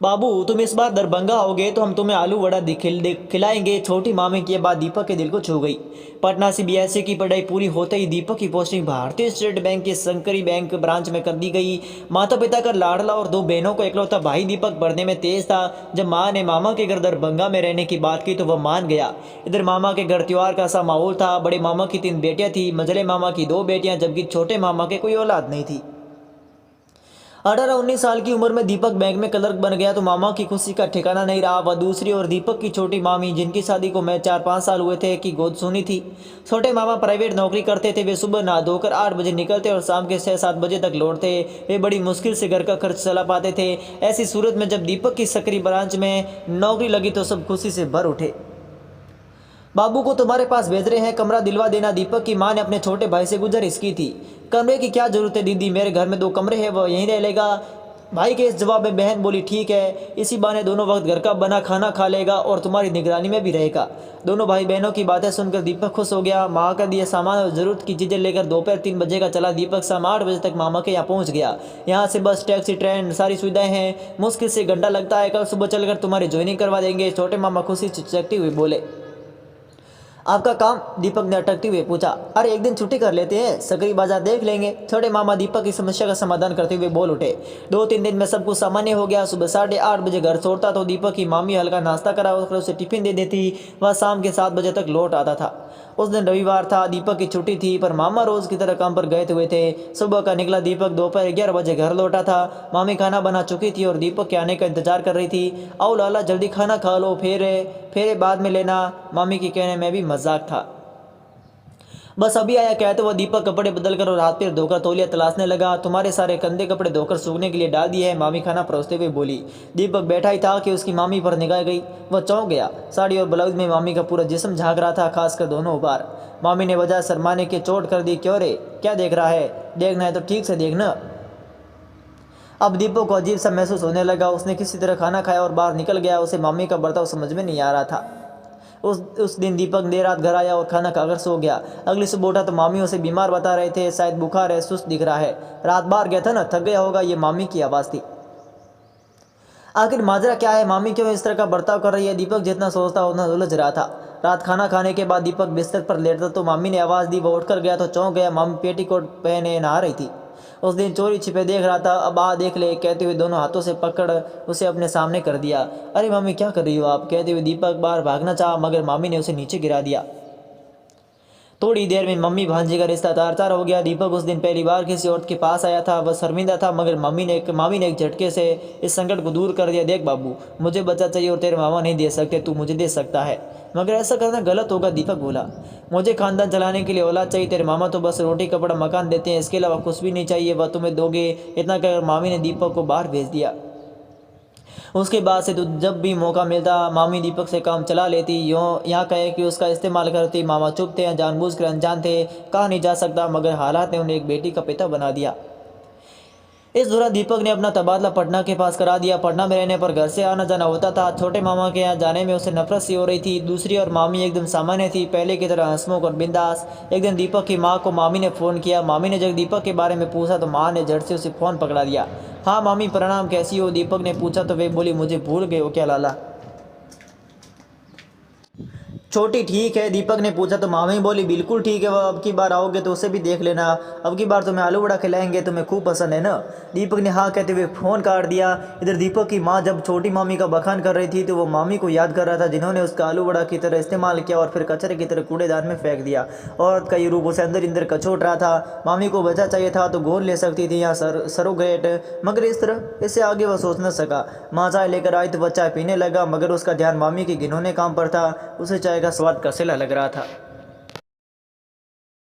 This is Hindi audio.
बाबू तुम इस बार दरभंगा आओगे तो हम तुम्हें आलू वड़ा खिलाएंगे। छोटी मामी की ये बात दीपक के दिल को छू गई। पटना सीबीएसई की पढ़ाई पूरी होते ही दीपक की पोस्टिंग भारतीय स्टेट बैंक के संकरी बैंक ब्रांच में कर दी गई। माता पिता का लाडला और दो बहनों को इकलौता भाई दीपक पढ़ने में तेज था। जब माँ ने मामा के घर दरभंगा में रहने की बात की तो वह मान गया। इधर मामा के घर त्योहार का सा माहौल था। बड़े मामा की 3 बेटियां थी, मझले मामा की 2 बेटियां, जबकि छोटे मामा के कोई औलाद नहीं थी। 18-19 साल की उम्र में दीपक बैंक में क्लर्क बन गया तो मामा की खुशी का ठिकाना नहीं रहा। वह दूसरी और दीपक की छोटी मामी, जिनकी शादी को मैं 4-5 साल हुए थे, की गोद सुनी थी। छोटे मामा प्राइवेट नौकरी करते थे। वे सुबह नहा धोकर 8 बजे निकलते और शाम के 6-7 बजे तक लौटते। वे बड़ी मुश्किल से घर का खर्च चला पाते थे। ऐसी सूरत में जब दीपक की सकरी ब्रांच में नौकरी लगी तो सब खुशी से भर उठे। बाबू को तुम्हारे पास भेज रहे हैं, कमरा दिलवा देना। दीपक की मां ने अपने छोटे भाई से गुजारिश की थी। कमरे की क्या जरूरत है दीदी, मेरे घर में 2 कमरे हैं, वह यहीं रह लेगा। भाई के इस जवाब में बहन बोली ठीक है, इसी बहाने दोनों वक्त घर का बना खाना खा लेगा और तुम्हारी निगरानी में भी रहेगा। दोनों भाई बहनों की बातें सुनकर दीपक खुश हो गया। माँ का दिए सामान और ज़रूरत की चीज़ें लेकर दोपहर 3 बजे का चला। दीपक शाम 8 बजे तक मामा के यहाँ पहुँच गया। यहाँ से बस, टैक्सी, ट्रेन, सारी सुविधाएं हैं। मुश्किल से घंटा लगता है। कल सुबह चलकर तुम्हारी ज्वाइनिंग करवा देंगे। छोटे मामा खुशी चिचकती हुई बोले। आपका काम? दीपक ने अटकते हुए पूछा। अरे एक दिन छुट्टी कर लेते हैं, सकरी बाजार देख लेंगे। छोटे मामा दीपक की समस्या का समाधान करते हुए बोल उठे। 2-3 दिन में सब कुछ सामान्य हो गया। सुबह 8:30 बजे घर छोड़ता तो दीपक की मामी हल्का नाश्ता करा कर उसे टिफिन दे देती। वह शाम के 7 बजे तक लौट आता था। उस दिन रविवार था, दीपक की छुट्टी थी, पर मामा रोज की तरह काम पर गए हुए थे। सुबह का निकला दीपक दोपहर 11 बजे घर लौटा था। मामी खाना बना चुकी थी और दीपक के आने का इंतजार कर रही थी। आओ लाला जल्दी खाना खा लो, फेरे फेरे बाद में लेना। मामी के कहने में भी मजाक था। बस अभी आया कहते वह दीपक कपड़े बदल कर और हाथ पैर धोकर तौलिया तलाशने लगा। तुम्हारे सारे कंधे कपड़े धोकर सूखने के लिए डाल दिए हैं, मामी खाना परोसते हुए बोली। दीपक बैठा ही था कि उसकी मामी पर निगाह गई। वह चौंक गया। साड़ी और ब्लाउज में मामी का पूरा जिस्म झांक रहा था, खासकर दोनों बार। मामी ने वजह शर्माने के चोट कर दी। क्यों रे, क्या देख रहा है? देखना है तो ठीक से देखना। अब दीपक को अजीब सा महसूस होने लगा। उसने किसी तरह खाना खाया और बाहर निकल गया। उसे मामी का बर्ताव समझ में नहीं आ रहा था। उस दिन दीपक देर रात घर आया और खाना खाकर सो गया। अगली सुबह उठा तो मामी उसे बीमार बता रहे थे। शायद बुखार है, सुस्त दिख रहा है। रात बाहर गया था ना, थक गया होगा, ये मामी की आवाज़ थी। आखिर माजरा क्या है? मामी क्यों इस तरह का बर्ताव कर रही है? दीपक जितना सोचता उतना उलझ रहा था। रात खाना खाने के बाद दीपक बिस्तर पर लेटा तो मामी ने आवाज़ दी। वह उठकर गया तो चौंक गया। मामी पेटीकोट पहने नहा रही थी। उस दिन चोरी छिपे देख रहा था। अब आ देख ले, कहते हुए दोनों हाथों से पकड़ उसे अपने सामने कर दिया। अरे मामी क्या कर रही हो आप? कहते हुए दीपक बाहर भागना चाहा, मगर मामी ने उसे नीचे गिरा दिया। थोड़ी देर में मम्मी भांजी का रिश्ता तार-तार हो गया। दीपक उस दिन पहली बार किसी औरत के पास आया था। वह शर्मिंदा था, मगर मामी ने एक झटके से इस संकट को दूर कर दिया। देख बाबू, मुझे बच्चा चाहिए और तेरे मामा नहीं दे सकते, तू मुझे दे सकता है। मगर ऐसा करना गलत होगा, दीपक बोला। मुझे खानदान चलाने के लिए औलाद चाहिए, तेरे मामा तो बस रोटी कपड़ा मकान देते हैं, इसके अलावा कुछ भी नहीं चाहिए। वह तुम्हें दोगे? इतना कहकर मामी ने दीपक को बाहर भेज दिया। उसके बाद से तो जब भी मौका मिलता मामी दीपक से काम चला लेती। यहाँ कहे कि उसका इस्तेमाल करती। मामा चुप थे, जानबूझकर अनजान थे, कहा नहीं जा सकता, मगर हालात ने उन्हें एक बेटी का पिता बना दिया। इस दौरान दीपक ने अपना तबादला पटना के पास करा दिया। पटना में रहने पर घर से आना जाना होता था। छोटे मामा के यहाँ जाने में उसे नफरत सी हो रही थी। दूसरी और मामी एकदम सामान्य थी, पहले की तरह हंसमुख और बिंदास। एक दिन दीपक की माँ को मामी ने फ़ोन किया। मामी ने जब दीपक के बारे में पूछा तो माँ ने झट से उसे फ़ोन पकड़ा दिया। हाँ मामी प्रणाम, कैसी हो? दीपक ने पूछा तो वे बोली, मुझे भूल गए हो क्या लाला? छोटी ठीक है, दीपक ने पूछा तो मामी बोली बिल्कुल ठीक है। वह अब की बार आओगे तो उसे भी देख लेना। अब की बार तुम्हें आलू बड़ा खिलाएंगे, तुम्हें खूब पसंद है ना? दीपक ने हाँ कहते हुए फ़ोन काट दिया। इधर दीपक की माँ जब छोटी मामी का बखान कर रही थी तो वो मामी को याद कर रहा था, जिन्होंने उसका आलू बड़ा की तरह इस्तेमाल किया और फिर कचरे की तरह कूड़ेदान में फेंक दिया। औरत का ये रूप उसे अंदर अंदर कचोट रहा था। मामी को बचा चाहिए था तो गोद ले सकती थी, यहाँ सरोगेट, मगर इस तरह इससे आगे वह सोच न सका। माँ चाय लेकर आई तो वह चाय पीने लगा, मगर उसका ध्यान मामी के घिनौने काम पर था। उसे चाय का स्वाद कसेला लग रहा था।